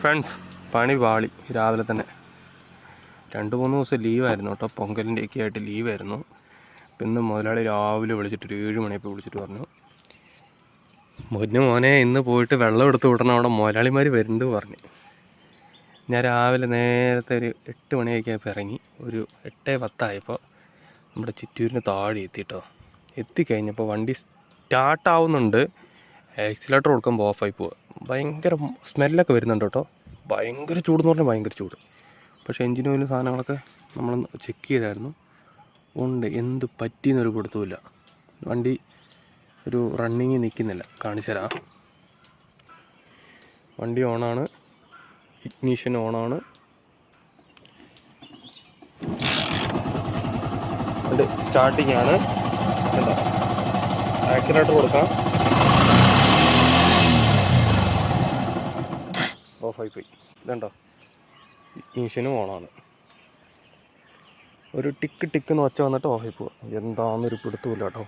Friends, പണി പാളി. രാവിലെ തന്നെ 2-3 ദിവസം ലീവായിരുന്നു കേട്ടോ. പൊങ്കലിൻ്റെയൊക്കെ ആയിട്ട് ലീവായിരുന്നു. ഇന്ന് മുതലാളി രാവിലെ വിളിച്ചിട്ട് 7 മണിയപ്പോൾ വിളിച്ചിട്ട് പറഞ്ഞു, മോനെ ഇന്ന് പോയിട്ട് വെള്ളം എടുത്ത് വിടണം, അവിടെ മുതലാളിമാർ വരുന്നുണ്ട് പറഞ്ഞു. ഞാൻ രാവിലെ നേരത്തെ ഒരു 8 മണിയൊക്കെ ഇറങ്ങി. ഒരു 8:10 നമ്മുടെ ചിറ്റൂരിന് താഴെ എത്തിട്ടോ. എത്തിക്കഴിഞ്ഞപ്പോൾ വണ്ടി സ്റ്റാർട്ടാവുന്നുണ്ട്, ആക്സിലേറ്റർ കൊടുക്കുമ്പോൾ ഓഫായി പോവുക. ഭയങ്കര സ്മെല്ലൊക്കെ വരുന്നുണ്ട് കേട്ടോ. ഭയങ്കര ചൂടെന്ന് പറഞ്ഞാൽ ഭയങ്കര ചൂട്. പക്ഷേ എൻജിൻ ഓയിലും സാധനങ്ങളൊക്കെ നമ്മളൊന്ന് ചെക്ക് ചെയ്തായിരുന്നു. ഉണ്ട്, എന്ത് പറ്റിയെന്നൊരു പിടുത്തമില്ല. വണ്ടി ഒരു റണ്ണിങ് നിൽക്കുന്നില്ല. കാണിച്ചു തരാം. വണ്ടി ഓണാണ്, ഇഗ്നീഷൻ ഓണാണ്, വണ്ടി സ്റ്റാർട്ടിങ് ആണ്. എന്താ ആക്സിലേറ്റർ കൊടുക്കാം, ഓഫായി പോയി. ഇതുണ്ടോ, ഇഗ്നീഷനും ഓണാണ്. ഒരു ടിക്ക് ടിക്കെന്ന് വെച്ച വന്നിട്ട് ഓഫായി പോവുക. എന്താണെന്നൊരു പിടുത്തമില്ല കേട്ടോ.